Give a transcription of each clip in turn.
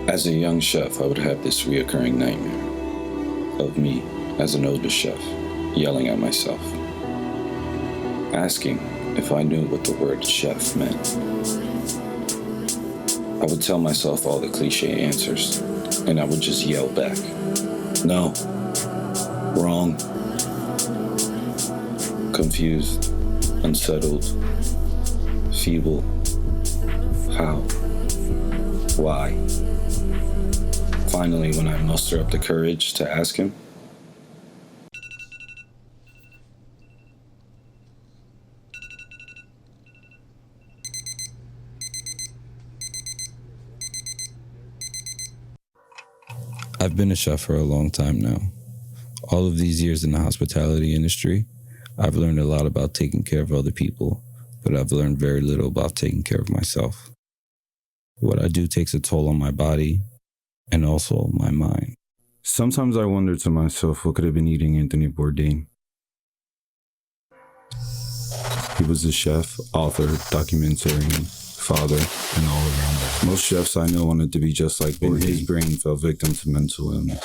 As a young chef, I would have this reoccurring nightmare of me as an older chef yelling at myself, asking if I knew what the word chef meant. I would tell myself all the cliche answers, and I would just yell back, no, wrong, confused, unsettled, feeble, how, why. Finally, when I muster up the courage to ask him, I've been a chef for a long time now. All of these years in the hospitality industry, I've learned a lot about taking care of other people, but I've learned very little about taking care of myself. What I do takes a toll on my body and also my mind. Sometimes I wonder to myself what could have been eating Anthony Bourdain. He was a chef, author, documentarian, father, and all around that. Most chefs I know wanted to be just like Bourdain. His brain fell victim to mental illness.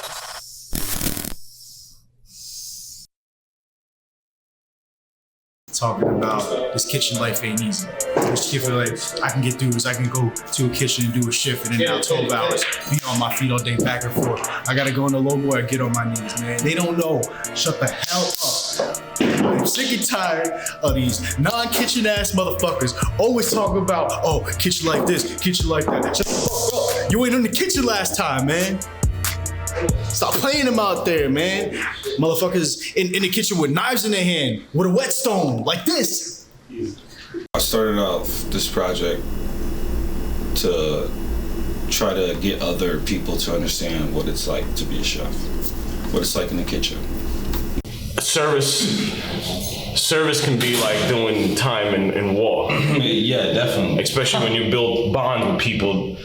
Talking about this kitchen life ain't easy. This kitchen life I can get through is I can go to a kitchen and do a shift and then now 12 hours, be on my feet all day back and forth. I gotta go in the low boy and get on my knees, man. They don't know. Shut the hell up. I'm sick and tired of these non-kitchen ass motherfuckers always talking about, oh, kitchen like this, kitchen like that. Shut the fuck up. You ain't in the kitchen last time, man. Stop playing them out there, man. Motherfuckers in the kitchen with knives in their hand, with a whetstone, like this. I started off this project to try to get other people to understand what it's like to be a chef, what it's like in the kitchen. Service can be like doing time in war. Yeah, definitely. Especially when you build bonds with people.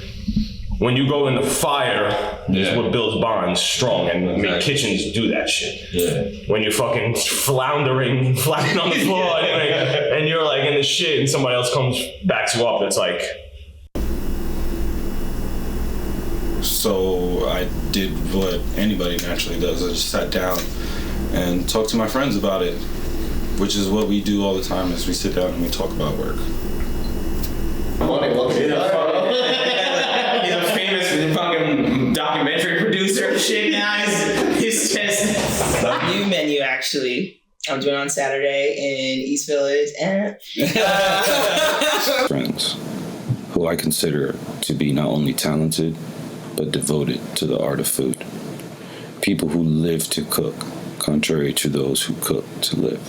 When you go in the fire, is what builds bonds strong, and I mean, kitchens do that shit. Yeah. When you're fucking floundering, flapping on the floor, and you're like in the shit, and somebody else comes, backs you up, it's like. So I did what anybody naturally does. I just sat down and talked to my friends about it, which is what we do all the time, is we sit down and we talk about work. He's a famous fucking documentary producer. Shit now, his chest. New menu, actually. I'm doing on Saturday in East Village. Friends who I consider to be not only talented, but devoted to the art of food. People who live to cook, contrary to those who cook to live.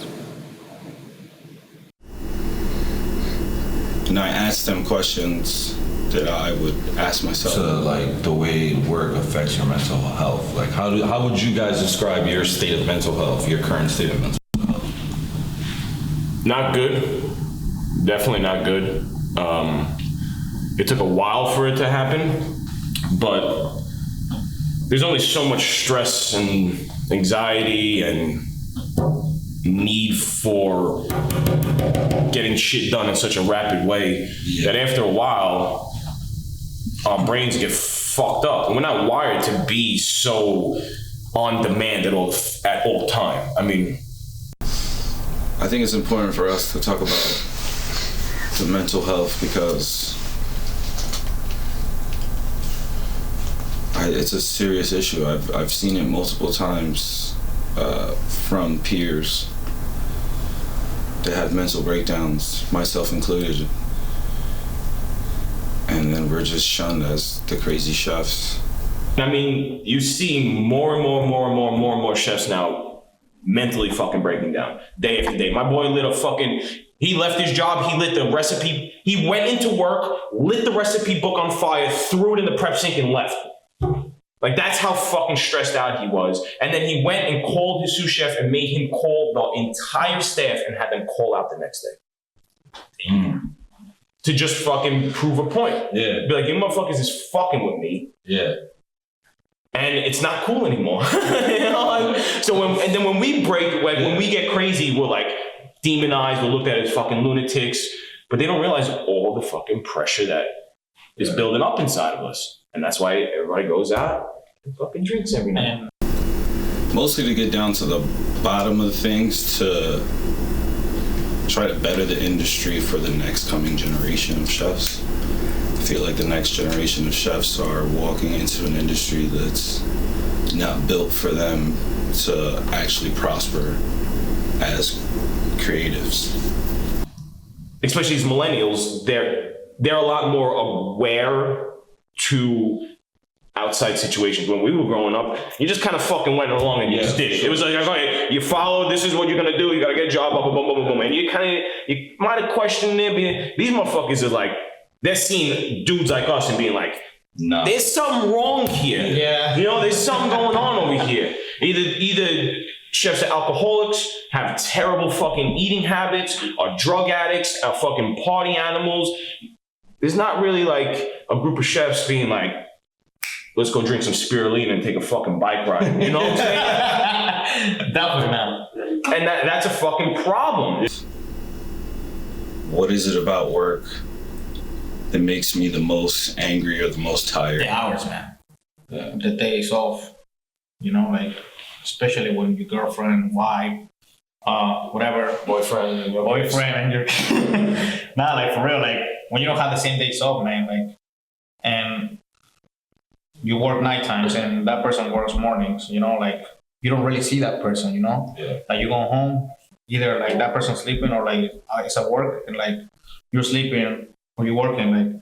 And I asked them questions that I would ask myself. So, like, the way work affects your mental health. Like, how would you guys describe your state of mental health, your current state of mental health? Not good. Definitely not good. It took a while for it to happen, but there's only so much stress and anxiety and need for getting shit done in such a rapid way that after a while, our brains get fucked up. We're not wired to be so on demand at all time. I mean, I think it's important for us to talk about the mental health because it's a serious issue. I've seen it multiple times from peers that have mental breakdowns, myself included. And then we're just shunned as the crazy chefs. I mean, you see more and more chefs now mentally fucking breaking down day after day. My boy he left his job, he lit the recipe, he went into work, lit the recipe book on fire, threw it in the prep sink and left. Like, that's how fucking stressed out he was. And then he went and called his sous chef and made him call the entire staff and had them call out the next day. To just fucking prove a point. Yeah. Be like, you motherfuckers is fucking with me. Yeah. And it's not cool anymore. You know? So when we break, when we get crazy, we're like demonized, we're looked at as fucking lunatics, but they don't realize all the fucking pressure that is building up inside of us. And that's why everybody goes out and fucking drinks every night. Mostly to get down to the bottom of things, to try to better the industry for the next coming generation of chefs. I feel like the next generation of chefs are walking into an industry that's not built for them to actually prosper as creatives. Especially these millennials, they're a lot more aware to outside situations. When we were growing up, you just kind of fucking went along and you just did it. It was like, okay, you follow, this is what you're gonna do, you gotta get a job, boom, boom, boom, boom, boom. And you might have questioned it, these motherfuckers are like, they're seeing dudes like us and being like, No. there's something wrong here. Yeah. You know, there's something going on over here. Either chefs are alcoholics, have terrible fucking eating habits, are drug addicts, are fucking party animals. There's not really like a group of chefs being like, let's go drink some spirulina and take a fucking bike ride. You know what I'm saying? Definitely not. And that's a fucking problem. What is it about work that makes me the most angry or the most tired? The hours, man. The days off. You know, like, especially when your girlfriend, wife, whatever, boyfriend, and your nah, like for real, like when you don't have the same days off, man, like, and you work night times and that person works mornings, you know, like you don't really see that person, you know? Yeah. Like you go home, either like that person's sleeping or like it's at work and like you're sleeping or you're working, like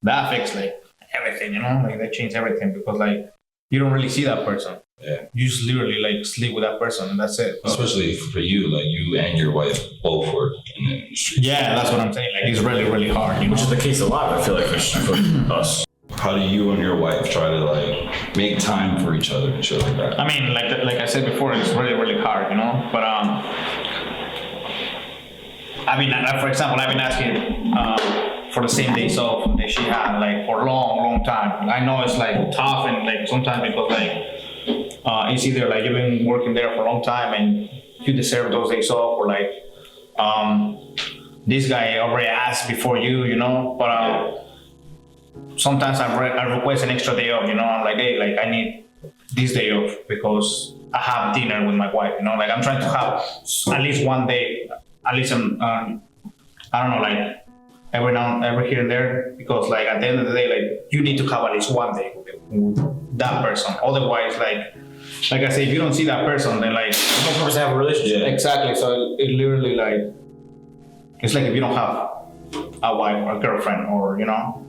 that affects like everything, you know? Like that changes everything because like you don't really see that person. Yeah. You just literally like sleep with that person and that's it. Especially for you, like you and your wife both work in the industry. Yeah, that's what I'm saying. Like it's really, really hard, you know? Which is the case a lot, I feel like, for us. How do you and your wife try to like make time for each other and shit like that? I mean, like I said before, it's really, really hard, you know? But I mean, for example, I've been asking for the same days off that she had, like for a long, long time. I know it's like tough and like sometimes because like it's either like you've been working there for a long time and you deserve those days off, or like this guy already asked before you, you know? But sometimes I request an extra day off, you know? I'm like, hey, like I need this day off because I have dinner with my wife, you know? Like I'm trying to have at least one day, at least I don't know, like every here and there, because like at the end of the day, like you need to have at least one day with that person. Otherwise, like I say, if you don't see that person, then like There's no purpose to have a relationship. Yeah. exactly. So it literally like it's like if you don't have a wife or a girlfriend, or you know.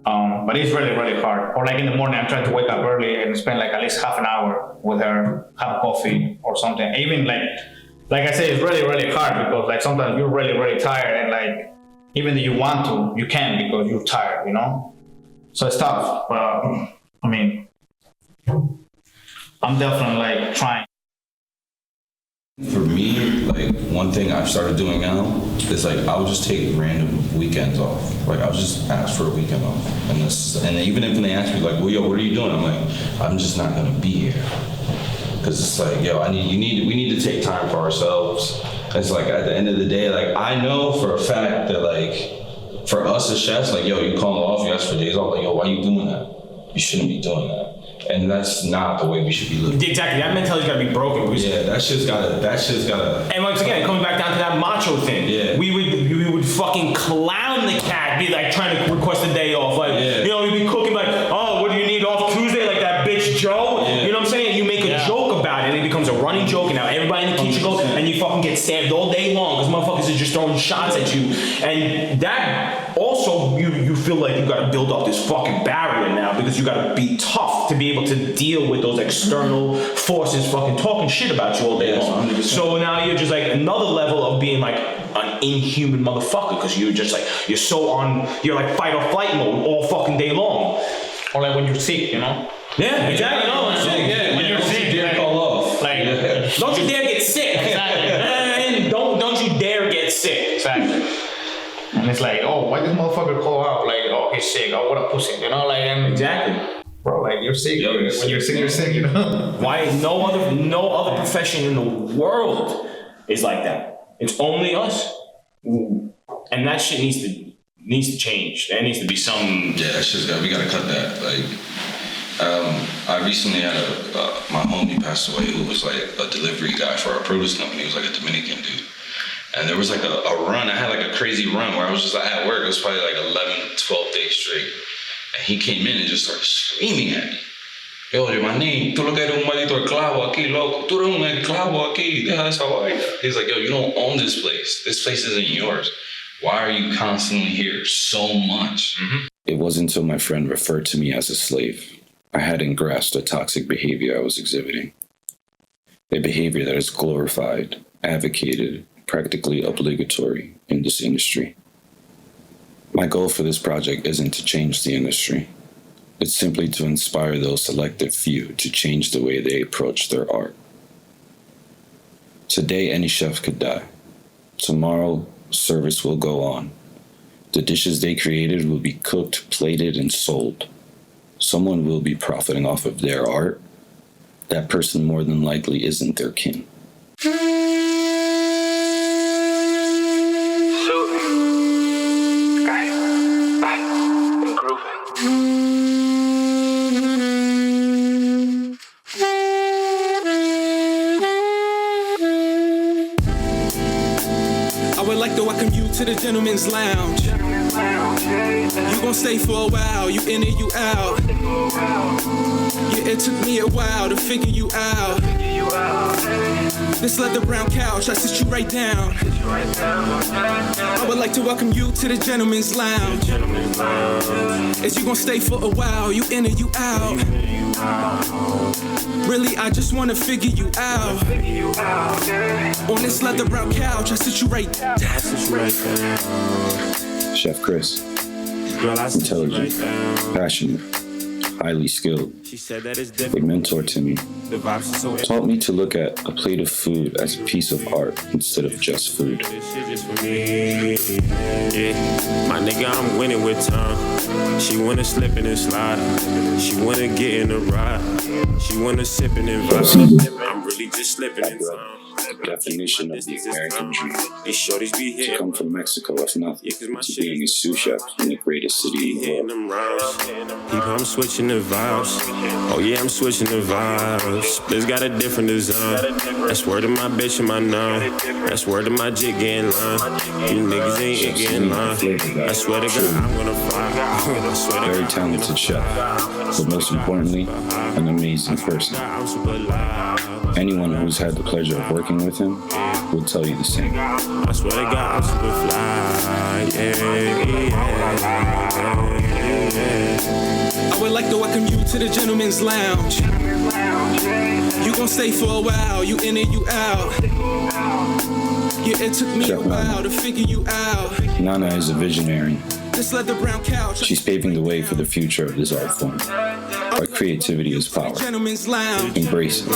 But it's really, really hard. Or like in the morning, I'm trying to wake up early and spend like at least half an hour with her, have coffee or something. Even like I say, it's really, really hard because like sometimes you're really, really tired and like even though you want to, you can't because you're tired, you know? So it's tough. But I mean, I'm definitely like trying. For me, like one thing I've started doing now is like I'll just take random weekends off. Like I'll just ask for a weekend off, and even if they ask me like, "Well, yo, what are you doing?" I'm like, "I'm just not gonna be here," because it's like, yo, we need to take time for ourselves. It's like at the end of the day, like I know for a fact that like for us as chefs, like yo, you call off, you ask for days off, like yo, why you doing that? You shouldn't be doing that. And that's not the way we should be living. Exactly, that mentality's gotta be broken. Yeah, that shit's gotta. And once again, it comes back down to that macho thing. Yeah. We would fucking clown the cat, be like trying to request a day off. Like, Yeah. you know, we'd be cooking like, oh, what do you need off Tuesday? Like that bitch Joe. Yeah. You know what I'm saying? You make a joke about it and it becomes a running joke, and now everybody in the kitchen goes and you fucking get stabbed all day long because motherfuckers are just throwing shots at you. And that also, you feel like you gotta build up this fucking barrier now because you gotta be tough to be able to deal with those external forces fucking talking shit about you all day long. 100%. So now you're just like another level of being like an inhuman motherfucker because you're just like, you're like fight or flight mode all fucking day long. Or like when you're sick, you know? Yeah, exactly. No, it's sick. Yeah, When you're sick, Dare like, call off. like don't you dare get sick. Exactly. And don't you dare get sick. exactly. And it's like, oh, why this motherfucker call out? Like, oh, he's sick. Oh, what a pussy. You know, like, and Exactly. bro, like, you're sick. Yeah, when you're sick, you're sick, you know? Why no other profession in the world is like that. It's only us. And that shit needs to needs to change. There needs to be some. Yeah, that's just we gotta cut that. Like, I recently had my homie passed away who was like a delivery guy for our produce company. He was like a Dominican dude. And there was like a run. I had like a crazy run where I was just like at work. It was probably like 11, 12 days straight. And he came in and just started screaming at me. Yo, manín, tú lo que eres un maldito esclavo aquí, loco. Tú eres un esclavo aquí. Deja esa vaina. He's like, yo, you don't own this place. This place isn't yours. Why are you constantly here so much? Mm-hmm. It wasn't until my friend referred to me as a slave I hadn't grasped the toxic behavior I was exhibiting. A behavior that is glorified, advocated, practically obligatory in this industry. My goal for this project isn't to change the industry. It's simply to inspire those selected few to change the way they approach their art. Today, any chef could die. Tomorrow, service will go on. The dishes they created will be cooked, plated, and sold. Someone will be profiting off of their art. That person more than likely isn't their kin. I would like to welcome you to the Gentleman's Lounge. You gon' stay for a while, you in and you out. Yeah, it took me a while to figure you out. This leather brown couch, I sit you right down. I would like to welcome you to the Gentleman's Lounge. As you gon' stay for a while, you in and you out. Really, I just wanna figure you out. On this leather brown couch, I sit you right down. Chef Chris, intelligent, passionate, highly skilled, a mentor to me, taught me to look at a plate of food as a piece of art instead of just food. Yeah, my nigga, I'm winning with time. She wanna slip and slide. She wanna get in the ride. She wanna sip and vibe. I'm really just slipping in time. Definition of the American dream. To come from Mexico with nothing, to being a sous chef in the greatest city in the world. People, I'm switching the vibes. Oh yeah, I'm switching the vibes. This got a different design. That's word of my bitch and my nine. That's word of my jig getting line. You niggas ain't getting line. I swear to God, I'm gonna fly. Very talented chef, but most importantly, an amazing person. Anyone who's had the pleasure of working with him will tell you the same. I swear to God, I'm super fly. I would like to welcome you to the Gentleman's Lounge. You gon' stay for a while, you in and you out. Yeah, it took me a while to figure you out. Nana is a visionary. This leather brown couch. She's paving the way for the future of this art form. Our creativity is power. Embrace it.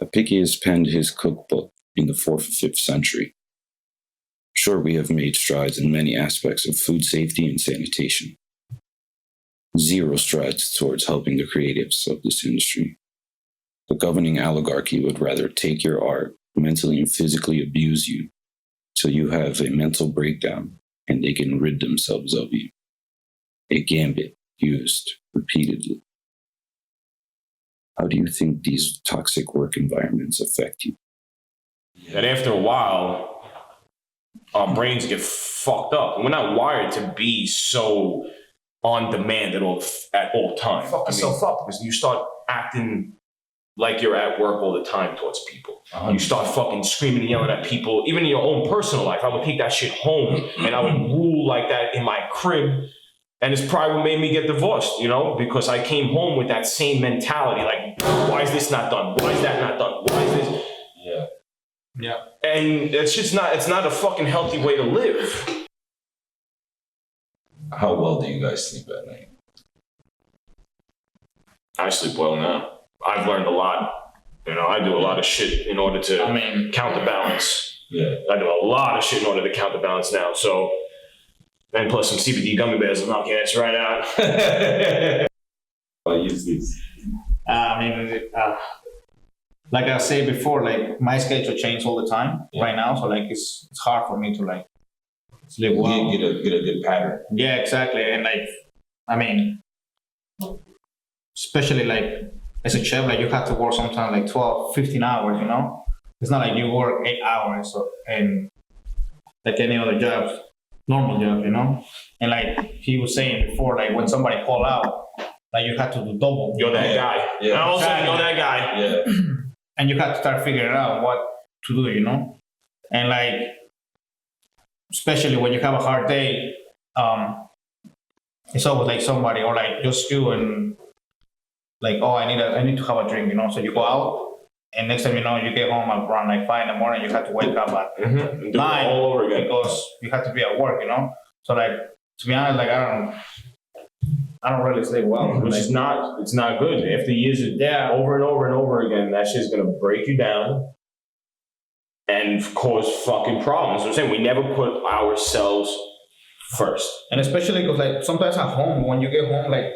Apiki has penned his cookbook in the 4th or 5th century. Sure, we have made strides in many aspects of food safety and sanitation. Zero strides towards helping the creatives of this industry. The governing oligarchy would rather take your art, mentally and physically abuse you, till you have a mental breakdown and they can rid themselves of you. A gambit used repeatedly. How do you think these toxic work environments affect you? That after a while, our brains get fucked up. We're not wired to be so on demand at all times. Fuck yourself up because you start acting like you're at work all the time towards people. You start fucking screaming and yelling at people, even in your own personal life. I would take that shit home and I would rule like that in my crib. And it's probably what made me get divorced, you know, because I came home with that same mentality. Like, why is this not done? Why is that not done? Why is this? Yeah. And it's just not, it's not a fucking healthy way to live. How well do you guys sleep at night? I sleep well now. I've learned a lot. You know, I do a lot of shit in order to counterbalance. Yeah. I do a lot of shit in order to counterbalance now. So, and plus some CBD gummy bears will knock your ass right out. I use these. Like I said before, like my schedule changes all the time right now. So like it's hard for me to like sleep well. Get a good pattern. Yeah, exactly. And like, I mean, especially like as a chef, like you have to work sometimes like 12, 15 hours, you know? It's not like you work 8 hours and like any other job, normal job, you know? And like he was saying before, like when somebody call out, like you have to do double. You're that guy. Yeah. And also, you're that guy. Yeah. And you have to start figuring out what to do, you know? And like, especially when you have a hard day, it's always like somebody or like just you and like, oh, I need to have a drink, you know? So you go out and next time you know, you get home around like 5 in the morning, you have to wake up at Do 9 it all over again. because you have to be at work, you know? So like, to be honest, like I don't really sleep well. Which is it's not good. After years of over and over and over again, that shit's gonna break you down and cause fucking problems. I'm saying we never put ourselves first. And especially because like sometimes at home, when you get home, like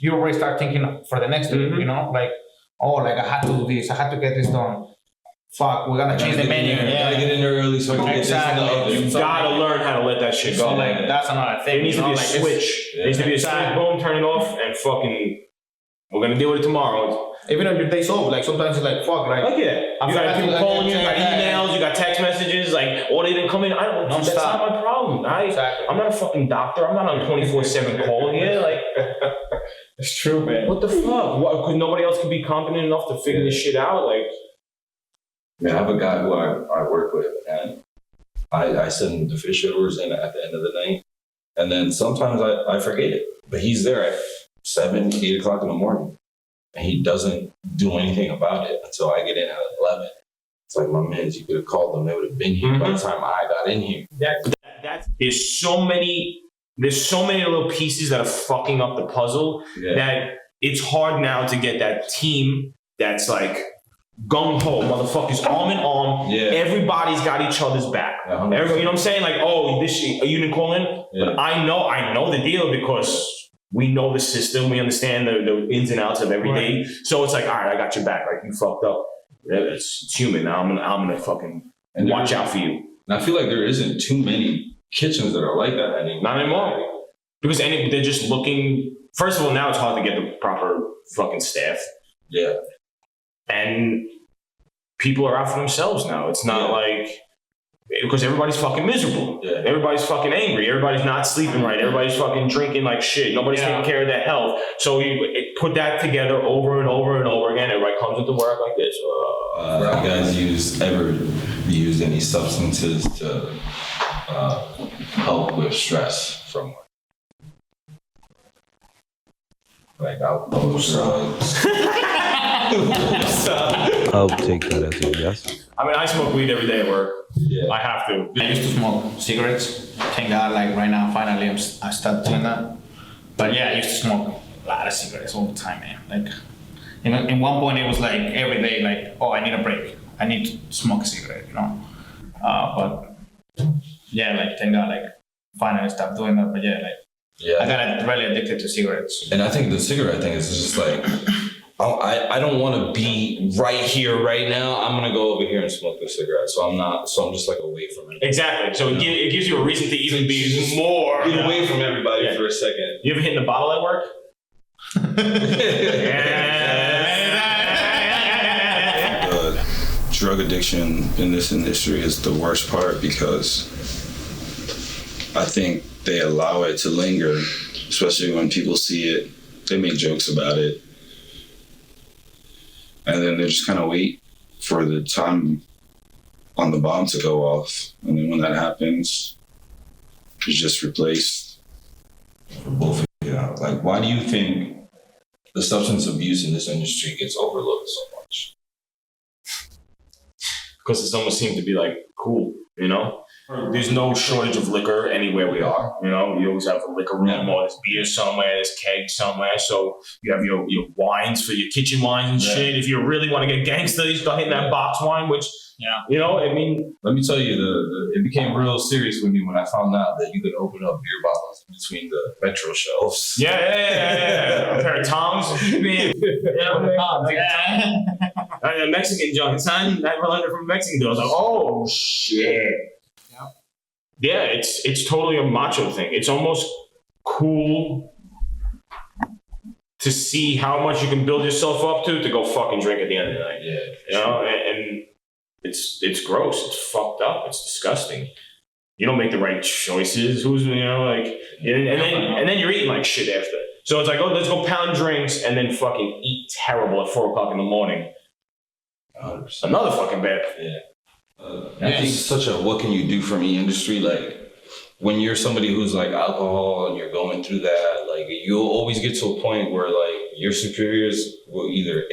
you already start thinking for the next day, you know? Like, oh, like I had to do this, I had to get this done. Fuck, we're gonna change the menu. Gotta get in there early so I can get this done. You gotta learn how to let that shit go. So like that's another thing. There needs to be a like, switch. There needs to be a switch. Boom, turn it off, and fucking. We're gonna deal with it tomorrow. Even on your days off, like sometimes it's like fuck, like You got people calling you, you got emails, you got text messages, like, oh, they didn't come in. I don't. That's not my problem. I'm not a fucking doctor. I'm not on 24/7 call here. Like, it's true, man. what the fuck? What? Cause nobody else can be competent enough to figure this shit out. Like, yeah, I have a guy who I work with, and I send the fish orders in at the end of the night, and then sometimes I forget it. But he's there at 7, 8 o'clock in the morning, and he doesn't do anything about it until I get in at 11. It's like, my man, you could have called them; they would have been here by the time I got in here. There's so many little pieces that are fucking up the puzzle that it's hard now to get that team that's like gung ho, motherfuckers, arm in arm. Yeah. Everybody's got each other's back. Everybody, you know what I'm saying? Like, oh, this shit, you didn't call in, but I know the deal because we know the system, we understand the ins and outs of every day. So it's like, all right, I got your back. Like, you fucked up. It's human. Now I'm gonna fucking watch out for you. And I feel like there isn't too many kitchens that are like that anymore. Not anymore. Because they're just looking. First of all, now it's hard to get the proper fucking staff. Yeah. And people are out for themselves now. It's not like, because everybody's fucking miserable. Yeah. Everybody's fucking angry. Everybody's not sleeping right. Everybody's fucking drinking like shit. Nobody's taking care of their health. So you put that together over and over and over again. Everybody comes into work like this. You guys ever used any substances to help with stress from work? Like alcohol, drugs. I'll take that as a yes. I mean, I smoke weed every day at work. Yeah. I have to. I used to smoke cigarettes. Thank God, like right now, finally, I stopped doing that. But yeah, I used to smoke a lot of cigarettes all the time, man. Like, in one point, it was like every day, like, oh, I need a break. I need to smoke a cigarette, you know. But yeah, like, thank God, like, finally stopped doing that. But yeah, like, I got really addicted to cigarettes. And I think the cigarette thing is just like, I don't want to be right here right now. I'm gonna go over here and smoke the cigarette. So I'm just like away from it. Exactly. So it gives you a reason to even be more. Get away from everybody for a second. You ever hit the bottle at work? Drug addiction in this industry is the worst part because I think they allow it to linger, especially when people see it. They make jokes about it. And then they just kind of wait for the time on the bomb to go off. And then when that happens, it's just replaced. For both of you, like, why do you think the substance abuse in this industry gets overlooked so much? Because it's almost seemed to be like cool, you know? There's no shortage of liquor anywhere we are, you know? You always have a liquor room or there's beer somewhere, there's kegs somewhere. So you have your wines for your kitchen wines and shit. If you really want to get gangster, you start hitting that box wine, which, you know, I mean... Let me tell you, it became real serious with me when I found out that you could open up beer bottles between the Metro shelves. Yeah. A pair of tongs. A Mexican joint, son. That related from Mexican. I was like, oh, shit. Yeah, it's totally a macho thing. It's almost cool to see how much you can build yourself up to go fucking drink at the end of the night. Yeah. You know, and it's gross. It's fucked up. It's disgusting. You don't make the right choices. Who's, you know, like, and then you're eating like shit after. So it's like, oh, let's go pound drinks and then fucking eat terrible at 4 o'clock in the morning. 100%. Another fucking bad. Yeah. I think it's such a what can you do for me industry. Like when you're somebody who's like alcohol and you're going through that, like you'll always get to a point where like your superiors will either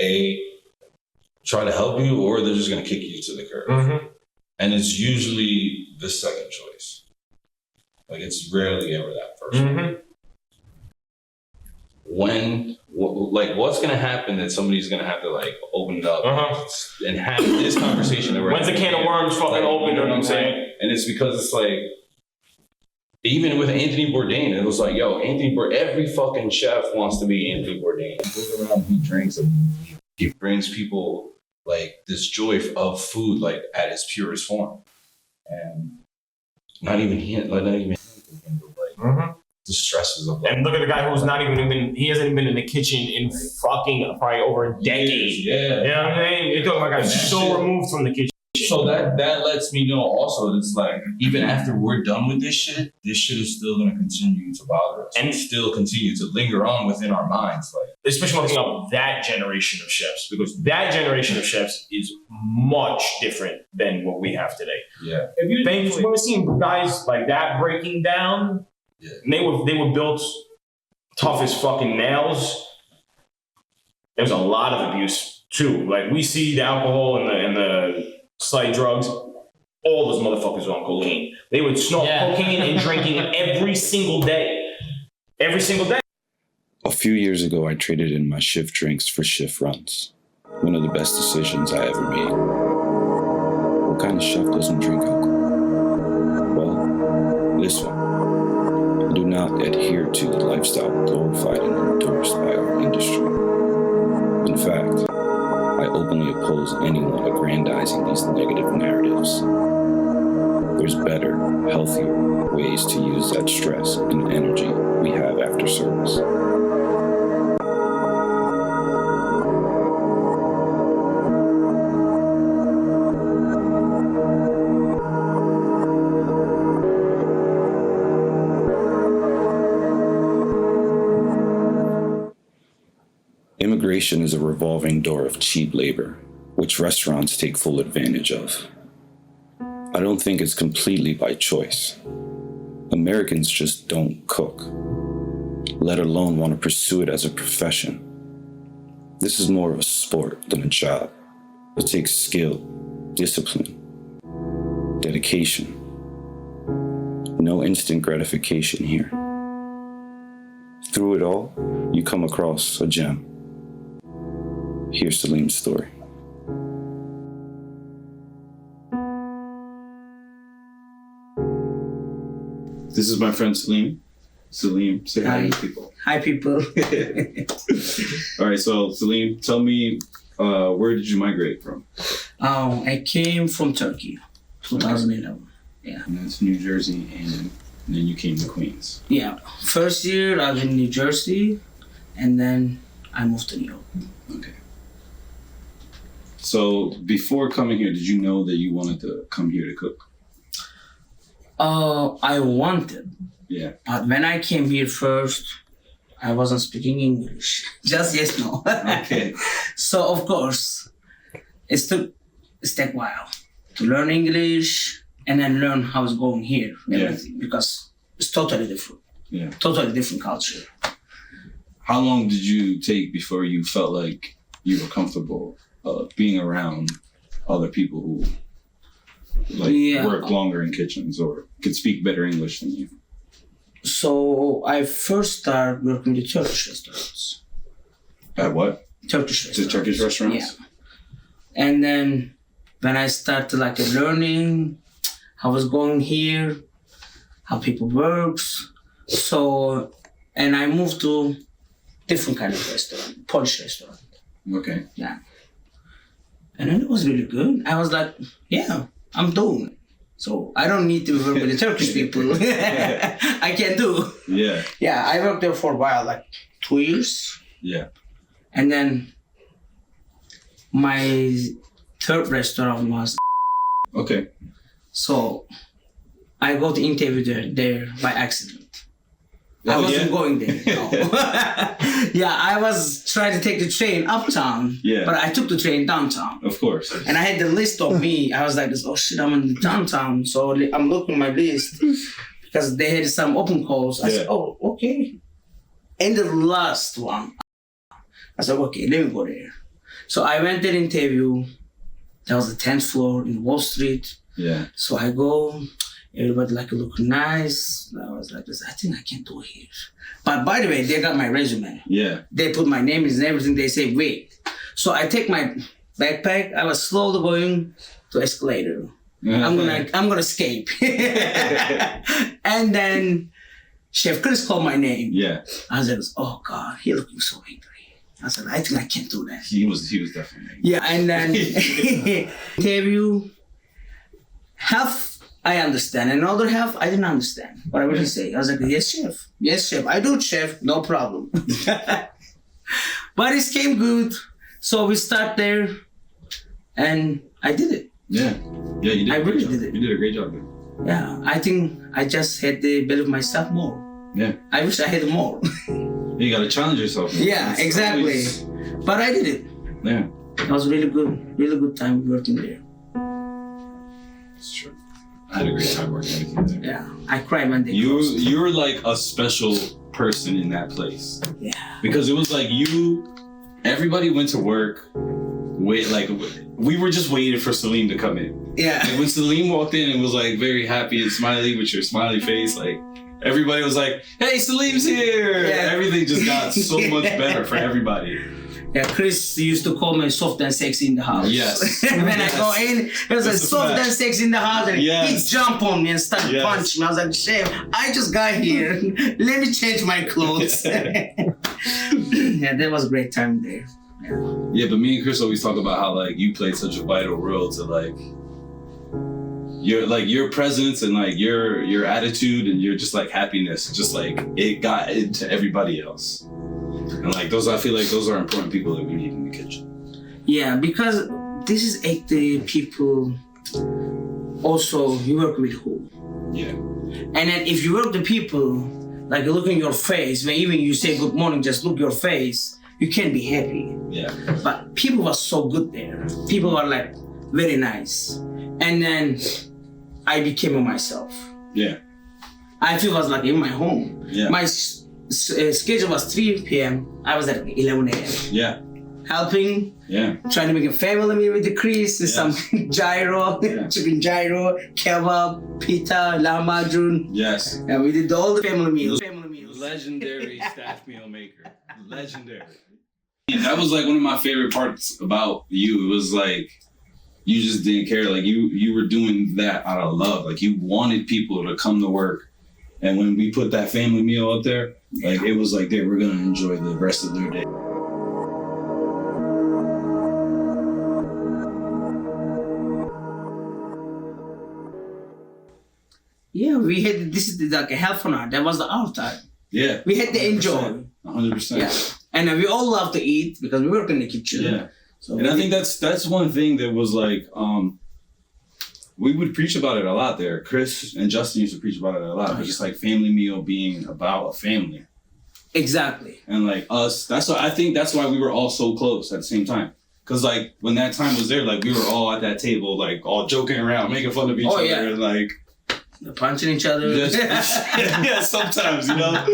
try to help you or they're just gonna kick you to the curb. Mm-hmm. And it's usually the second choice. Like it's rarely ever that first one. Mm-hmm. What's gonna happen that somebody's gonna have to like open it up and have this conversation? When's the can of worms fucking open? You know what I'm saying? And it's because it's like, even with Anthony Bourdain, it was like, yo, every fucking chef wants to be Anthony Bourdain. He goes around, he drinks, and he brings people like this joy of food, like at its purest form, and not even him, but like the stresses of life. And look at the guy who's he hasn't even been in the kitchen in fucking probably over a decade. Yeah. You know what I mean? You're talking about a guy so removed from the kitchen. So that lets me know also, it's like, even after we're done with this shit is still gonna continue to bother us. And still continue to linger on within our minds. Like, especially looking up that generation of chefs, because that generation of chefs is much different than what we have today. Yeah. When we're seeing guys like that breaking down, and they were built tough as fucking nails. There's a lot of abuse too. Like we see the alcohol and the slight drugs. All those motherfuckers are on cocaine. They would snort cocaine and drinking every single day. Every single day. A few years ago, I traded in my shift drinks for shift runs. One of the best decisions I ever made. What kind of chef doesn't drink alcohol? Well, this one. I do not adhere to the lifestyle glorified and endorsed by our industry. In fact, I openly oppose anyone aggrandizing these negative narratives. There's better, healthier ways to use that stress and energy we have after service. Immigration is a revolving door of cheap labor, which restaurants take full advantage of. I don't think it's completely by choice. Americans just don't cook, let alone want to pursue it as a profession. This is more of a sport than a job. It takes skill, discipline, dedication. No instant gratification here. Through it all, you come across a gem. Here's Selim's story. This is my friend Selim. Selim, say hi to people. Hi, people. All right, so Selim, tell me, where did you migrate from? I came from Turkey, 2011. Yeah. And that's New Jersey, and then you came to Queens. Yeah. First year I was in New Jersey, and then I moved to New York. Okay. So before coming here, did you know that you wanted to come here to cook? I wanted. Yeah. But when I came here first, I wasn't speaking English. Just yes, no. Okay. So of course, it took a while to learn English and then learn how it's going here, everything, because it's totally different. Yeah. Totally different culture. How long did you take before you felt like you were comfortable being around other people who work longer in kitchens or could speak better English than you? So I first started working in Turkish restaurants. At what? Turkish restaurants. The Turkish restaurants? Yeah. And then when I started learning how it's going here, how people works, and I moved to different kind of restaurant, Polish restaurant. Okay. Yeah. And then it was really good. I was like, yeah, I'm doing it. So I don't need to work with the Turkish people. I can do. Yeah. Yeah, I worked there for a while, like 2 years. Yeah. And then my third restaurant was. Okay. So I got the interview there by accident. I wasn't going there. No. Yeah, I was trying to take the train uptown. Yeah. But I took the train downtown. Of course. And I had the list of me. I was like, oh shit, I'm in the downtown. So I'm looking at my list because they had some open calls. I said, oh, okay. And the last one, I said, okay, let me go there. So I went there interview. That was the 10th floor in Wall Street. Yeah. So I go. Everybody like look nice. I was like, I think I can do it here. But by the way, they got my resume. Yeah. They put my name and everything. They say, wait. So I take my backpack. I was slowly going to escalator. I'm gonna escape. And then Chef Chris called my name. Yeah. I was like, oh God, he looking so angry. I said, I think I can't do that. He was definitely angry. Yeah, and then interview, half I understand, and another half I didn't understand what I would say. I was like, yes, chef, I do, chef, no problem. But it came good, so we start there, and I did it. Yeah, you did. I really did it. You did a great job there. Yeah, I think I just had to believe myself more. Yeah. I wish I had more. You gotta challenge yourself. Yeah, exactly. Always... But I did it. Yeah. It was really good time working there. It's true. I had a great time working with you there. Yeah, I cried when they You were like a special person in that place. Yeah. Because it was like everybody went to work. We were just waiting for Selim to come in. Yeah. And when Selim walked in and was like very happy and smiley with your smiley face, like everybody was like, hey, Selim's here. Yeah. Everything just got so much better for everybody. Yeah, Chris used to call me soft and sexy in the house. Yes. When I go in, it was like soft and sexy in the house, and he jump on me and start punching me. I was like, chef, I just got here. Let me change my clothes. Yeah, that was a great time there. Yeah, but me and Chris always talk about how like you played such a vital role to like your presence and like your attitude and your just like happiness, just like it got into everybody else. And like I feel like those are important people that we need in the kitchen. Yeah, because this is 80 people. Also, you work with who? Yeah. And then if you work with people, like look in your face, when even you say good morning, just look your face, you can be happy. Yeah. But people were so good there. People were like very nice. And then I became myself. Yeah. I feel it was like in my home. Yeah. My schedule was 3 p.m. I was at 11 a.m. Yeah. Helping. Yeah. Trying to make a family meal with the Chris, some gyro, chicken gyro, kebab, pita, lahmacun. Yes. And we did all the family meals. Legendary staff meal maker. Legendary. That was like one of my favorite parts about you. It was like you just didn't care. Like you were doing that out of love. Like you wanted people to come to work. And when we put that family meal up there, like it was like they were gonna enjoy the rest of their day. Yeah, we had this is like a half an hour. That was our time. Yeah. We had to enjoy. 100%. Yeah. And we all love to eat because we work in the kitchen. Yeah. So and I think that's one thing that was like, we would preach about it a lot there. Chris and Justin used to preach about it a lot. But just like family meal being about a family. Exactly. And like us, I think that's why we were all so close at the same time. Cause like when that time was there, like we were all at that table, like all joking around, making fun of each other, and like punching each other. Yeah, sometimes, you know.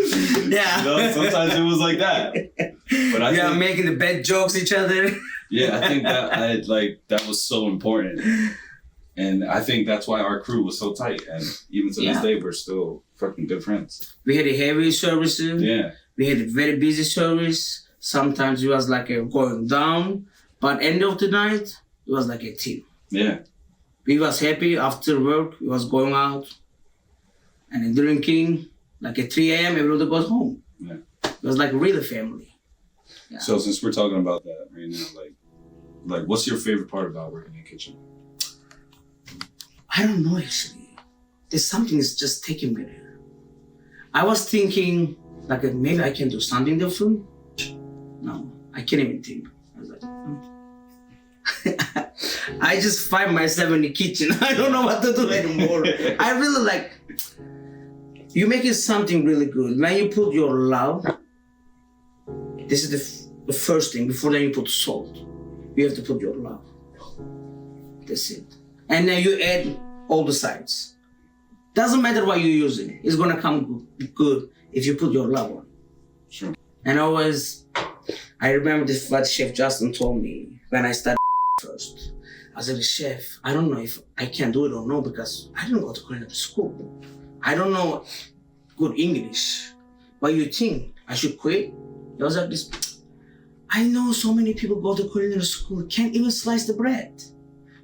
Yeah. You know, sometimes it was like that. But I think, making the bad jokes each other. Yeah, I think that was so important. And I think that's why our crew was so tight. And even to this day, we're still fucking good friends. We had a heavy services. Yeah. We had a very busy service. Sometimes it was like going down. But end of the night, it was like a team. Yeah. We was happy after work. We was going out and drinking. Like at 3 a.m., everybody goes home. Yeah. It was like really family. Yeah. So since we're talking about that right now, like what's your favorite part about working in the kitchen? I don't know actually. there's something is just taking me there. I was thinking, like, maybe I can do something different. No, I can't even think. I was like, I just find myself in the kitchen. I don't know what to do anymore. I really like, you make it something really good. When you put your love, this is the first thing, before then you put salt. You have to put your love. That's it. And then you add all the sides. Doesn't matter what you're using. It's gonna come good if you put your love on. Sure. And I remember what Chef Justin told me when I started first. I said, Chef, I don't know if I can do it or no, because I didn't go to culinary school. I don't know good English. What you think? I should quit? He was like this. I know so many people go to culinary school, can't even slice the bread.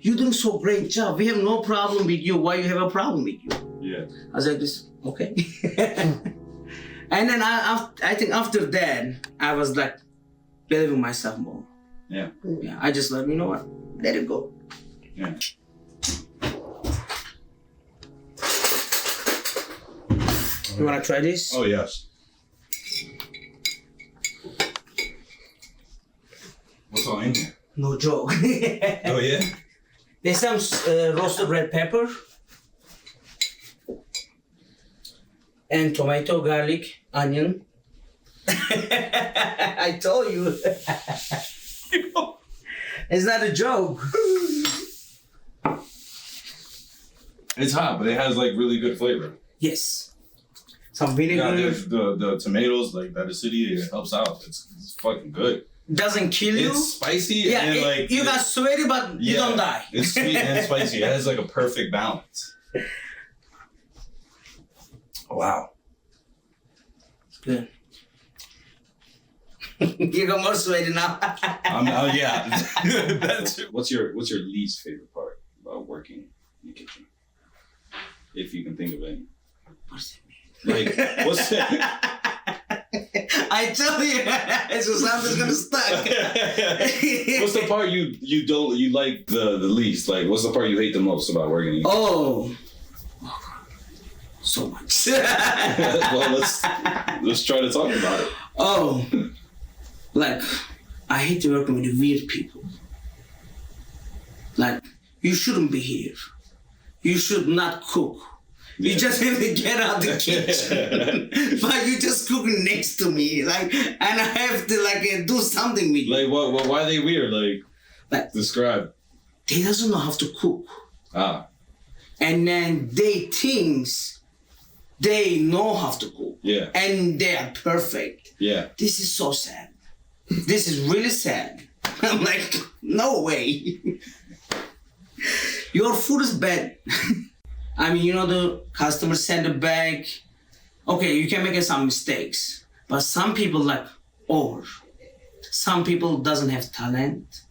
You're doing so great job. We have no problem with you. Why you have a problem with you? Yeah. I was like this, okay. And then I think after that, I was like believing myself more. Yeah. Yeah. I just like, you know what? Let it go. Yeah. You wanna try this? Oh yes. What's all in here? No joke. Oh yeah? There's some roasted red pepper and tomato, garlic, onion. I told you. It's not a joke. It's hot, but it has like really good flavor. Yes. Some Yeah, vinegar. the tomatoes, like that acidity, it helps out. It's fucking good. Doesn't kill you. It's spicy Yeah, and like you got sweaty, but you don't die. It's sweet and spicy. It has like a perfect balance. Wow. Good. You got more sweaty now. Yeah. What's your least favorite part about working in the kitchen? If you can think of any. What's it mean? Like, what's it? I tell you, so something's gonna stuck. What's the part you like the least? Like, what's the part you hate the most about working in? Oh, so much. Well, let's try to talk about it. Oh, like I hate working with weird people. Like you shouldn't be here. You should not cook. You just have to get out the kitchen, but you just cooking next to me, like, and I have to like do something with you. Like, what? Why are they weird? Like, describe. They doesn't know how to cook. Ah. And then they thinks they know how to cook. Yeah. And they are perfect. Yeah. This is so sad. This is really sad. I'm like, no way. Your food is bad. I mean, you know, the customer send it back. Okay, you can make some mistakes, but some people like over. Some people doesn't have talent.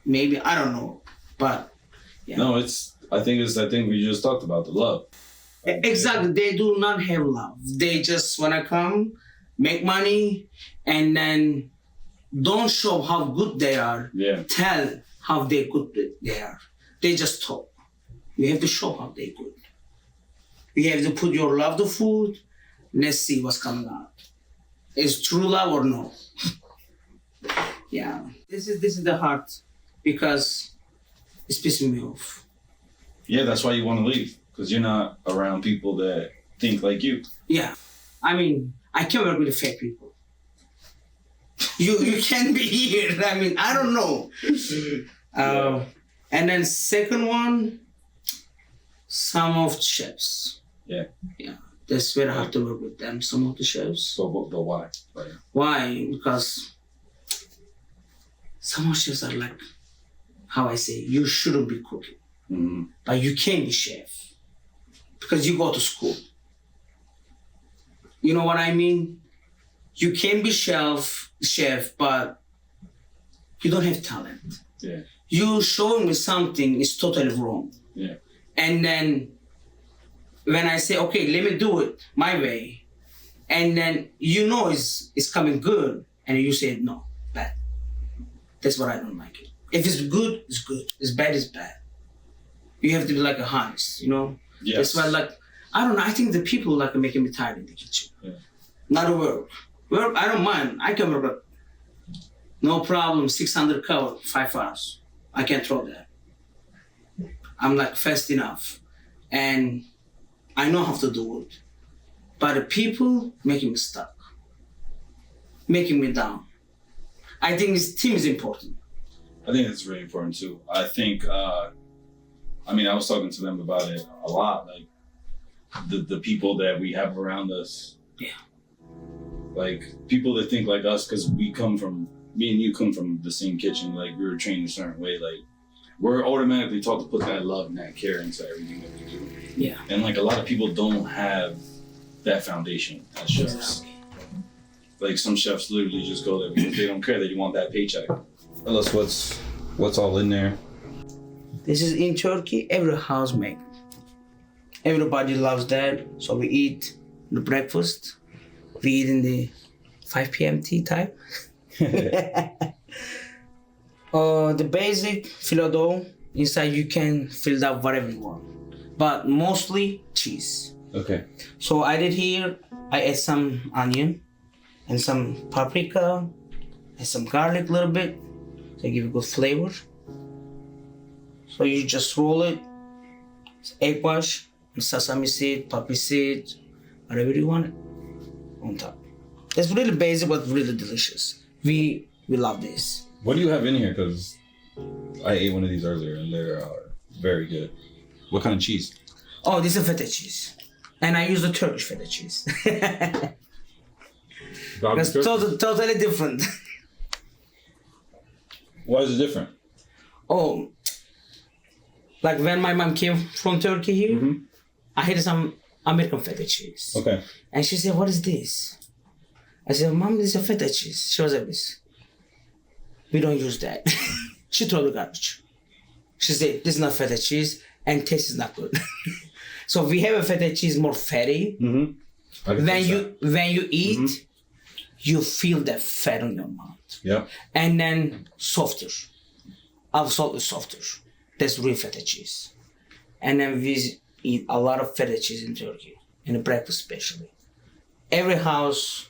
Maybe, I don't know, but yeah. No, I think we just talked about the love. Exactly, they do not have love. They just wanna come, make money, and then don't show how good they are. Yeah. Tell how good they are. They just talk. You have to show how they're good. You have to put your love to food. Let's see what's coming out. Is true love or no? Yeah. This is the heart, because it's pissing me off. Yeah, that's why you want to leave, because you're not around people that think like you. Yeah. I mean, I can't work with fake people. You can't be here. I mean, I don't know. And then second one, some of chefs. Yeah. Yeah. That's where I have to work with them, some of the chefs. So why? Right. Why? Because some of chefs are like, how I say, you shouldn't be cooking. Mm-hmm. But you can be chef. Because you go to school. You know what I mean? You can be chef, but you don't have talent. Yeah. You showing me something is totally wrong. Yeah. And then when I say, okay, let me do it my way, and then you know it's coming good, and you say no, bad. That's what I don't like it. If it's good, it's good. It's bad, it's bad. You have to be like a honest, you know? Yes. That's why I don't know. I think the people like making me tired in the kitchen. Yeah. Not a work. Work, I don't mind. I can work. No problem. 600 cover, 5 hours. I can throw that. I'm like fast enough, and I know how to do it. But the people making me stuck, making me down. I think this team is important. I think it's really important too. I think, I was talking to them about it a lot, like the people that we have around us. Yeah. Like people that think like us, because me and you come from the same kitchen, like we were trained a certain way, like we're automatically taught to put that love and that care into everything that we do. Yeah. And like a lot of people don't have that foundation as chefs. Exactly. Like some chefs literally just go there because they don't care, they want that paycheck. Tell us what's all in there. This is in Turkey, every house make. Everybody loves that, so we eat the breakfast. We eat in the 5 p.m. tea time. The basic filo dough, inside you can fill up whatever you want, but mostly cheese. Okay. So I did here, I add some onion and some paprika and some garlic a little bit to give it good flavor. So you just roll it, egg wash, and sesame seed, poppy seed, whatever you want on top. It's really basic but really delicious. We love this. What do you have in here? Because I ate one of these earlier and they're very good. What kind of cheese? Oh, this is feta cheese. And I use the Turkish feta cheese. That's totally different. Why is it different? Oh, like when my mom came from Turkey here, I had some American feta cheese. Okay. And she said, what is this? I said, Mom, this is a feta cheese. She was like this. We don't use that. She threw the garbage. She said, this is not feta cheese and taste is not good. So we have a feta cheese more fatty. When you eat, you feel that fat on your mouth. Yeah. And then softer. Absolutely softer. That's real feta cheese. And then we eat a lot of feta cheese in Turkey, in the breakfast especially. Every house,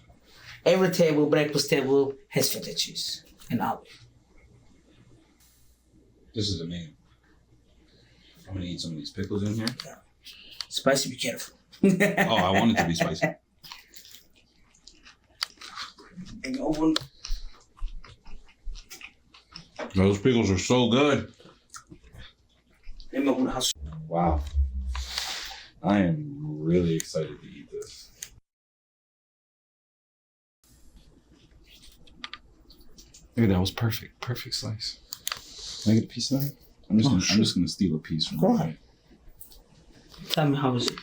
every table, breakfast table has feta cheese and olive. This is amazing. I'm gonna eat some of these pickles in here. Yeah. Spicy, be careful. Oh, I want it to be spicy. And open. Those pickles are so good. Wow. I am really excited to eat this. Look, that was perfect. Perfect slice. Can I get a piece of that? I'm just gonna steal a piece from Go ahead. Tell me, how is it?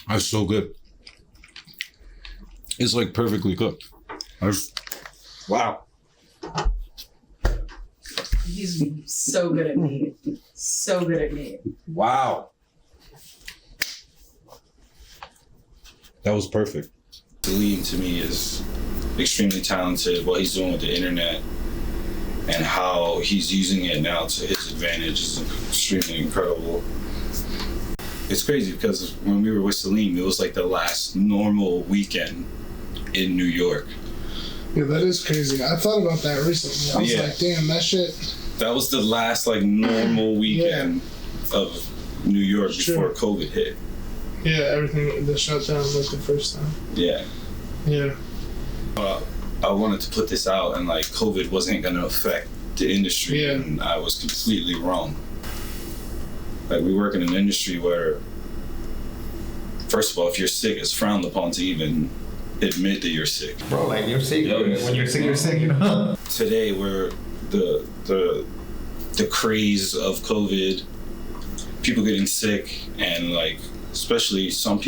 That's so good. It's like perfectly cooked. Wow. He's so good at meat. So good at meat. Wow. That was perfect. Selim to me is extremely talented. What he's doing with the internet and how he's using it now to his advantage is extremely incredible. It's crazy because when we were with Selim, it was like the last normal weekend in New York. Yeah, that is crazy. I thought about that recently. I was like, damn, that shit. That was the last like normal weekend of New York before COVID hit. Yeah, everything, the shutdown was the first time. Yeah. Yeah. I wanted to put this out and like COVID wasn't gonna affect the industry and I was completely wrong. Like we work in an industry where, first of all, if you're sick, it's frowned upon to even admit that you're sick. Bro, like you're sick. When you're sick, you know. Today, we're the craze of COVID, people getting sick, and like especially some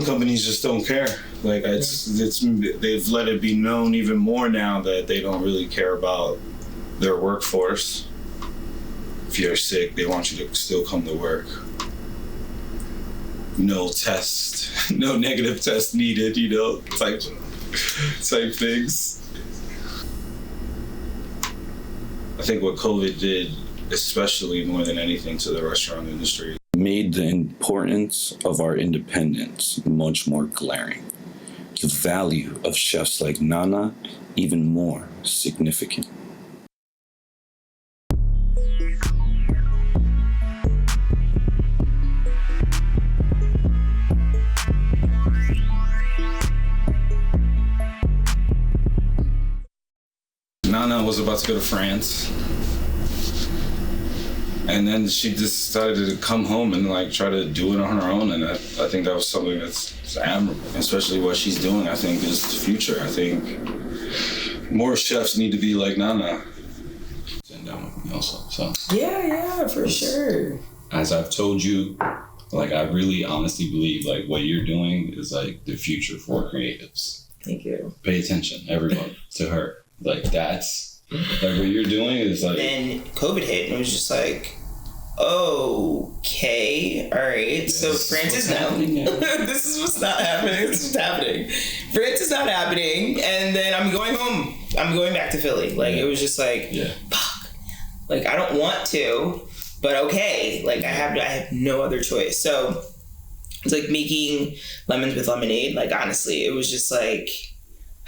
companies just don't care. Like they've let it be known even more now that they don't really care about their workforce. If you're sick, they want you to still come to work. No test, no negative test needed, you know, type things. I think what COVID did, especially more than anything to the restaurant industry, made the importance of our independence much more glaring. The value of chefs like Nana even more significant. Nana was about to go to France, and then she just decided to come home and like try to do it on her own, and I think that was something that's admirable, especially what she's doing. I think is the future. I think more chefs need to be like Nana. And down with me also, so yeah, for sure. As I've told you, like I really honestly believe like what you're doing is like the future for creatives. Thank you. Pay attention, everyone, to her. Like that's like what you're doing is like. Then COVID hit and it was just like, okay, all right. Yes, so France is now. This is what's not happening. This is what's happening. France is not happening, and then I'm going home. I'm going back to Philly. Like it was just like, fuck. Like I don't want to, but okay. Like I have no other choice. So it's like making lemons with lemonade. Like honestly, it was just like.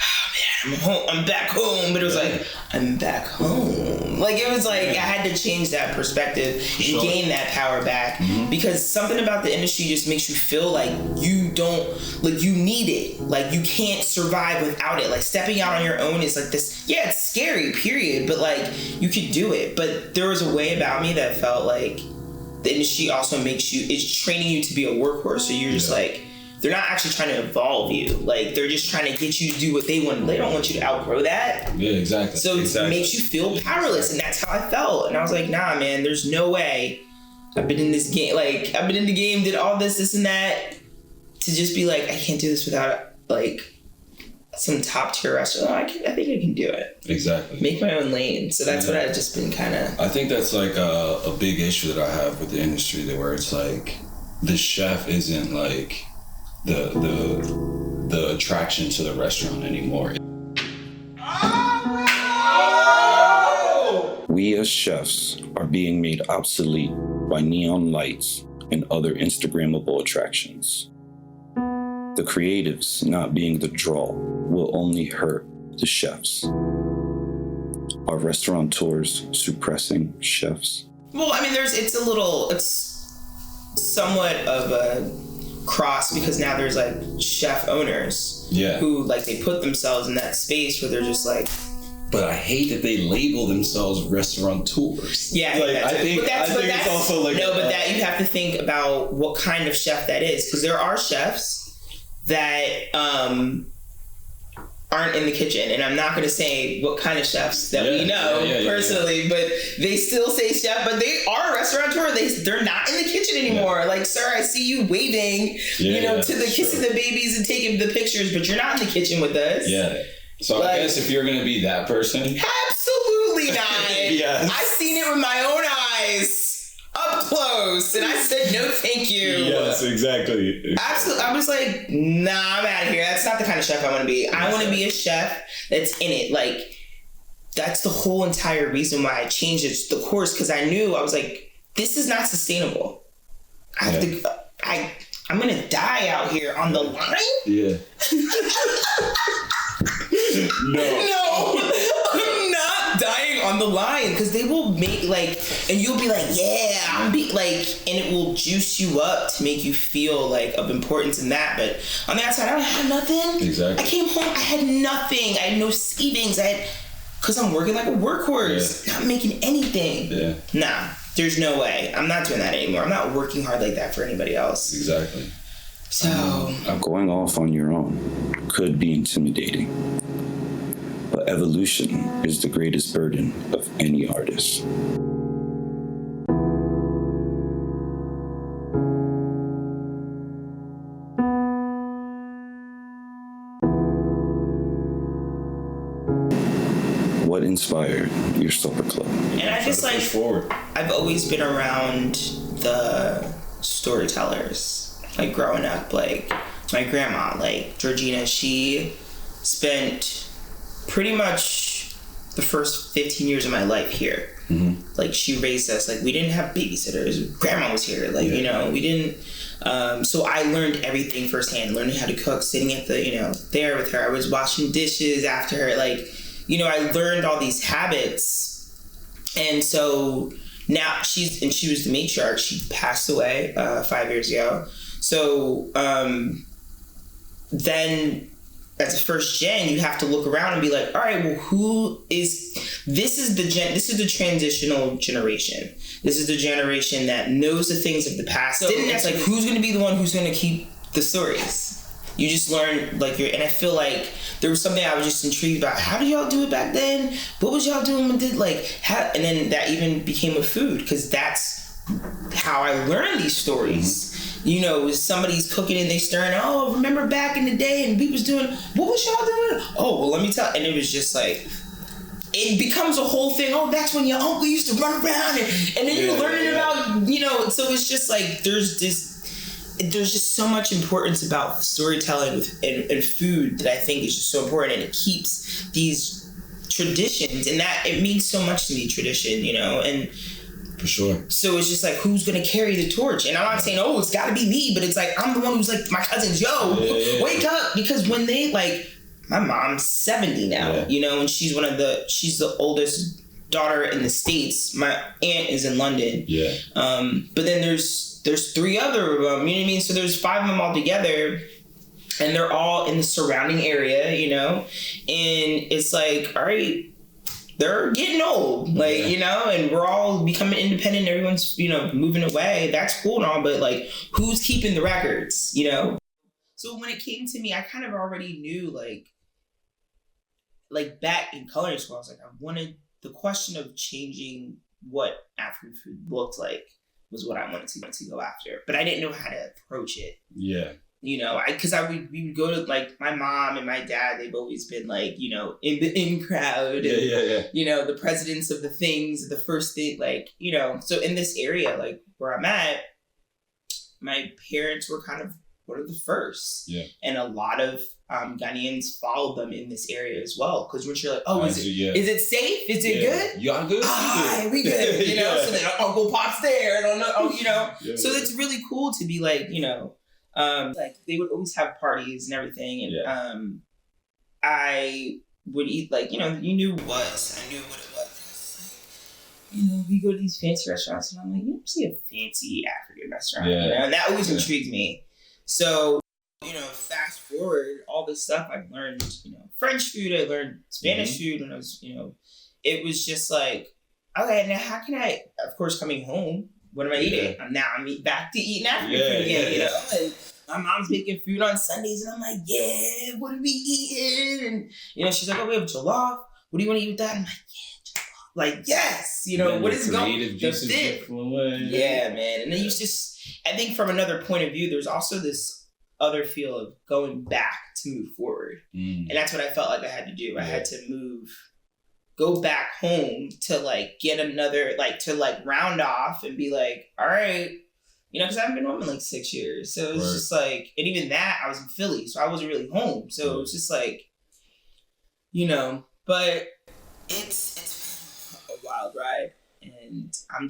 Oh man, I'm home. I'm back home, but it was like I'm back home. Like it was like I had to change that perspective and gain that power back because something about the industry just makes you feel like you don't like you need it. Like you can't survive without it. Like stepping out on your own is like this. Yeah, it's scary. Period. But like you could do it. But there was a way about me that felt like the industry also makes you. It's training you to be a workhorse. So you're just like. They're not actually trying to evolve you. Like, they're just trying to get you to do what they want. They don't want you to outgrow that. Yeah, exactly. So it makes you feel powerless, and that's how I felt. And I was like, nah, man, there's no way. I've been in this game. Like, I've been in the game, did all this, and that. To just be like, I can't do this without, like, some top-tier restaurant. I think I can do it. Exactly. Make my own lane. So that's what I've just been kind of... I think that's, like, a big issue that I have with the industry, where it's, like, the chef isn't, like... the attraction to the restaurant anymore. We as chefs are being made obsolete by neon lights and other Instagrammable attractions. The creatives not being the draw will only hurt the chefs. Are restaurateurs suppressing chefs? Well, I mean, it's somewhat of a cross because now there's like chef owners who like they put themselves in that space where they're just like. But I hate that they label themselves restaurateurs. Yeah, like, I think it's also like but that you have to think about what kind of chef that is because there are chefs that aren't in the kitchen, and I'm not going to say what kind of chefs that we know personally, but they still say chef, but they are a restaurateur. They're not in the kitchen anymore. Yeah. Like, sir, I see you waving, to the kissing the babies and taking the pictures, but you're not in the kitchen with us. Yeah. So like, I guess if you're going to be that person, absolutely not. Yes. I've seen it with my own eyes. Up close, and I said no thank you. Yes, exactly. Absolutely. I was like, nah, I'm out of here. That's not the kind of chef I want to be. I want to be a chef that's in it. Like, that's the whole entire reason why I changed the course, because I knew, I was like, this is not sustainable. I'm gonna die out here on the line? Yeah. No, I'm not dying on the line because they will make and you'll be like, and it will juice you up to make you feel like of importance in that. But on the outside, I don't have nothing. Exactly. I came home, I had nothing. I had no savings. Because I'm working like a workhorse, not making anything. Yeah. Nah, there's no way. I'm not doing that anymore. I'm not working hard like that for anybody else. Exactly. So going off on your own could be intimidating. But evolution is the greatest burden of any artist. What inspired your supper club? And I just I've always been around the storytellers. Like growing up, like my grandma, like Georgina, she spent pretty much the first 15 years of my life here. Like, she raised us. Like, we didn't have babysitters. Grandma was here. Like, you know, we didn't. So I learned everything firsthand. Learning how to cook, sitting at the, you know, there with her. I was washing dishes after her. Like, you know, I learned all these habits. And so now she was the matriarch. She passed away 5 years ago. So then, as a first gen, you have to look around and be like, all right, well, this is the transitional generation. This is the generation that knows the things of the past. So it's like, who's going to be the one who's going to keep the stories? You just learn, like, and I feel like there was something I was just intrigued about. How did y'all do it back then? What was y'all doing with it? Like, and then that even became a food, because that's how I learned these stories. You know, somebody's cooking and they stirring, oh, remember back in the day and we was doing, what was y'all doing? Oh, well, let me tell. And it was just like, it becomes a whole thing. Oh, that's when your uncle used to run around and then you're learning about, you know, so it's just like, there's just so much importance about storytelling and food that I think is just so important, and it keeps these traditions, and that it means so much to me, tradition, you know, and for sure. So it's just like, who's gonna carry the torch? And I'm not saying, oh, it's gotta be me, but it's like, I'm the one who's like, my cousins, yo, wake up, because when they, like, my mom's 70 now, you know, and she's the oldest daughter in the States. My aunt is in London. But then there's 3 other of them, you know what I mean? So there's 5 of them all together, and they're all in the surrounding area, you know? And it's like, all right, they're getting old, like, you know, and we're all becoming independent. Everyone's, you know, moving away. That's cool and all, but like, who's keeping the records, you know? So when it came to me, I kind of already knew, like back in culinary school, I was like, I wanted the question of changing what African food looked like was what I wanted to go after, but I didn't know how to approach it. You know, we would go to, like, my mom and my dad, they've always been like, you know, in the in crowd, and, you know, the presidents of the things, the first thing, like, you know, so in this area, like where I'm at, my parents were kind of one of the first, and a lot of Ghanaians followed them in this area as well, because once you're like, oh, is it safe? Is it good? Y'all good? We good, you know. So then Uncle Pop's there, and you know, so it's really cool to be like, you know. Like, they would always have parties and everything, and I would eat, like, you know, you knew what it was. I knew what it was. Like, you know, we go to these fancy restaurants, and I'm like, you don't see a fancy African restaurant, you know, and that always intrigued me. So, you know, fast forward, all this stuff I've learned, you know, French food, I learned Spanish food when I was, you know, it was just like, okay, now how can I, of course, coming home, what am I eating? Now I'm back to eating African food again, you know? And my mom's making food on Sundays, and I'm like, yeah, what are we eating? And, you know, she's like, oh, we have jollof. What do you want to eat with that? I'm like, yeah, jollof. Like, yes, you know, what is going on? Yeah, man. And then you just, I think from another point of view, there's also this other feel of going back to move forward. And that's what I felt like I had to do. I had to go back home to, like, get another, like, to, like, round off and be like, all right, you know, because I haven't been home in like 6 years. So it was just like, and even that, I was in Philly, so I wasn't really home. So it was just like, you know, but it's been a wild ride. And I'm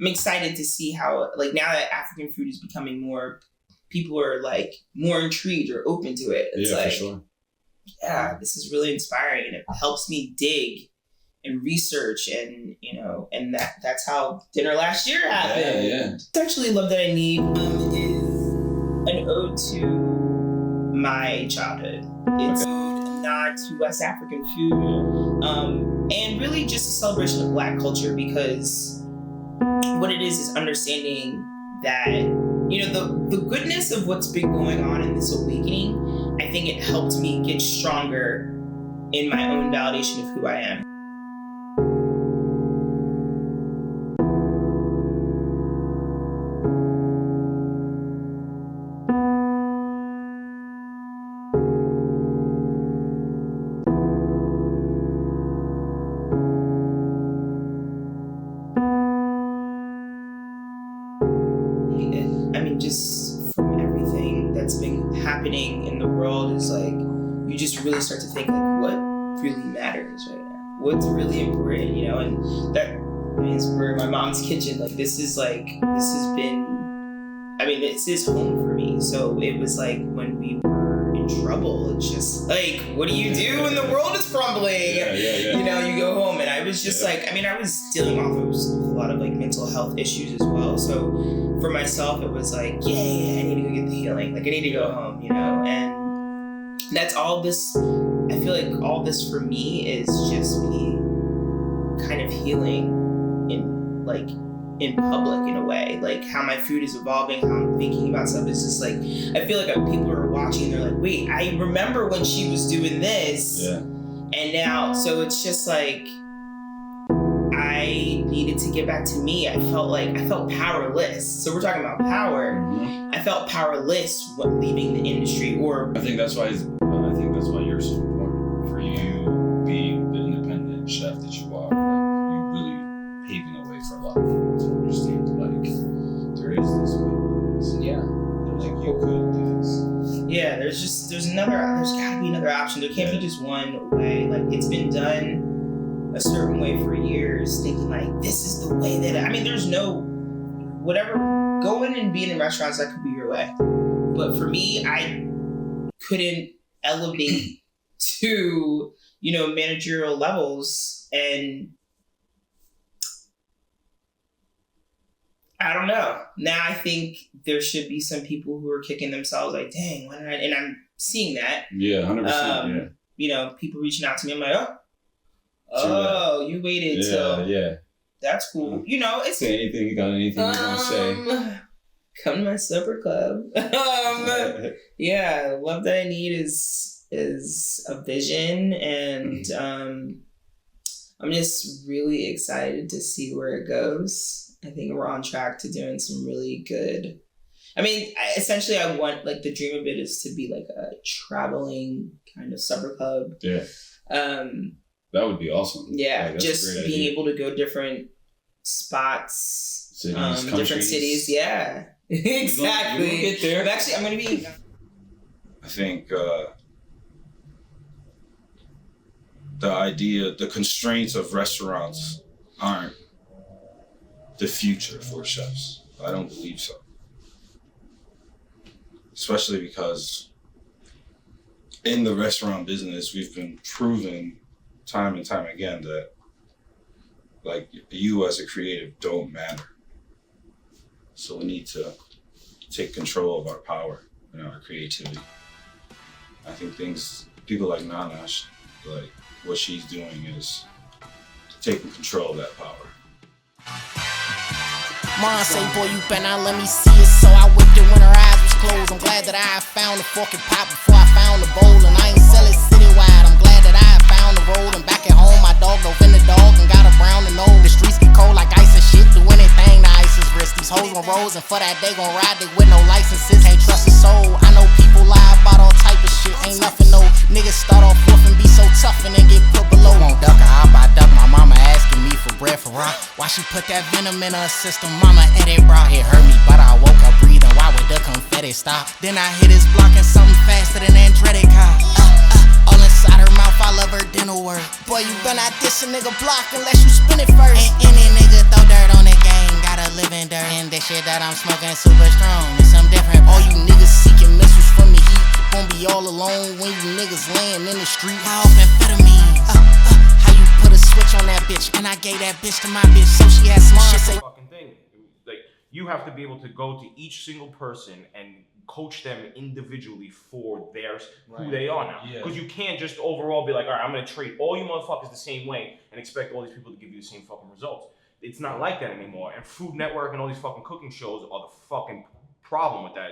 excited to see how, like, now that African food is becoming more, people are like more intrigued or open to it. It's like, for sure. Yeah, this is really inspiring, and it helps me dig and research, and, you know, and that's how dinner last year happened. Essentially, Love That I Need is an ode to my childhood. It's a nod to West African food, and really just a celebration of Black culture, because what it is understanding that, you know, the goodness of what's been going on in this awakening. I think it helped me get stronger in my own validation of who I am. Just from everything that's been happening in the world, is like, you just really start to think, like, what really matters right now? what's really important, you know, and that is where my mom's kitchen, like this has been, I mean, it's his home for me. So it was like when we were in trouble, it's just like, what do you do when the world is crumbling? You know, you go home, and I was just like, I mean, I was dealing off of a lot of like mental health issues as well. So for myself, it was like, yeah, I need to go get the healing. Like I need to go home, you know, and that's all this. I feel like all this for me is just me kind of healing in public in a way, like how my food is evolving, how I'm thinking about stuff. It's just like, I feel like people are watching and they're like, wait, I remember when she was doing this, and now, so it's just like, I needed to get back to me. I felt powerless. So we're talking about power. I felt powerless when leaving the industry, or I think that's why you're so important. For you being the independent chef that you are, like, you really paving the way for a lot of people to understand, like, there is this way. Yeah. Like, you could do this. Yeah, there's gotta be another option. There can't be just one way. Like, it's been done a certain way for years, thinking like, this is the way that, I mean, there's no, whatever, going and being in restaurants, that could be your way. But for me, I couldn't elevate to, you know, managerial levels, and I don't know. Now I think there should be some people who are kicking themselves like, dang, why did I? And I'm seeing that. Yeah, 100%. You know, people reaching out to me. I'm like, oh, you waited till. Yeah. That's cool. You know, it's. Say anything. You got anything you want to say? Come to my supper club. Yeah, Love That I Need is a vision, and I'm just really excited to see where it goes. I think we're on track to doing some really good. I mean, essentially, I want, like, the dream of it is to be like a traveling kind of supper club. Yeah. That would be awesome. Yeah, like, just being able to go different spots, cities, different cities. Yeah, exactly. You'll get there. I'm gonna be. I think the constraints of restaurants aren't the future for chefs. I don't believe so. Especially because in the restaurant business, we've been proven time and time again that, like, you as a creative don't matter. So we need to take control of our power and our creativity. I think people like Nana, like, what she's doing is taking control of that power. Mom say, boy, you better not let me see it. So I whipped it when her eyes was closed. I'm glad that I found the fucking pop before I found the bowl. And I ain't sell it citywide. I'm glad that I found the road. And back at home, my dog dove in the dog and got a brown and old. The streets get cold like ice and shit. Do anything to ice his wrist. These hoes gon' rose, and for that they gon' ride it with no licenses. Ain't trust a soul. I know people lie about all type of shit. Ain't nothing, no niggas start off rough and be so tough and then get put below. Won't duck her, I buy duck. My mama asking me for bread for rock. Why she put that venom in her system? Mama edit brought it hurt me, but I woke up breathing. Why would the confetti stop? Then I hit his block and something faster than Andretti car. All inside her mouth, I love her dental work. Boy, you better not diss a nigga block unless you spin it first. And any nigga throw dirt on the game, gotta live in dirt. And this shit that I'm smoking super strong, it's something different. All you niggas seeking missiles from the heat, gon' be all alone when you niggas laying in the street. How amphetamines? How you put a switch on that bitch? And I gave that bitch to my bitch, so she had some shit say. Fucking thing. Like, you have to be able to go to each single person and coach them individually for who they are now. Because you can't just overall be like, all right, I'm gonna treat all you motherfuckers the same way and expect all these people to give you the same fucking results. It's not like that anymore. And Food Network and all these fucking cooking shows are the fucking problem with that.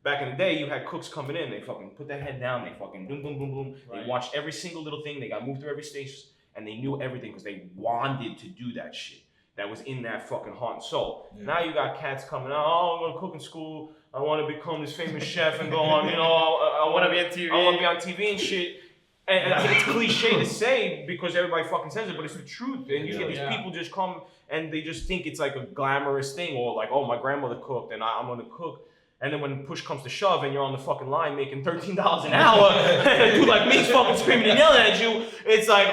Back in the day, you had cooks coming in, they fucking put their head down, they fucking boom, boom, boom, boom. Right. They watched every single little thing, they got moved through every stage, and they knew everything because they wanted to do that shit. That was in that fucking heart and soul. Yeah. Now you got cats coming out, oh, I'm gonna cook in school, I wanna become this famous chef and go on, you know, I wanna be on TV. I wanna be on TV and shit. And it's cliche to say because everybody fucking says it, but it's the truth. And you get these people just come and they just think it's like a glamorous thing, or like, oh, my grandmother cooked and I'm gonna cook. And then when push comes to shove and you're on the fucking line making $13 an hour, and a dude like me's fucking screaming and yelling at you, it's like,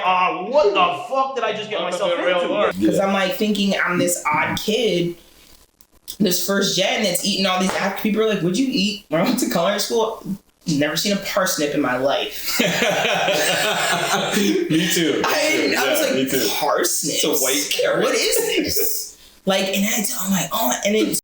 what the fuck did I just get myself into? Because I'm like thinking I'm this odd kid, this first gen that's eating all these active people are like, what'd you eat when I went to culinary school? Never seen a parsnip in my life. Me too. I was like, parsnips? It's a white carrot. What is this? Like, and I'm like, oh, and it's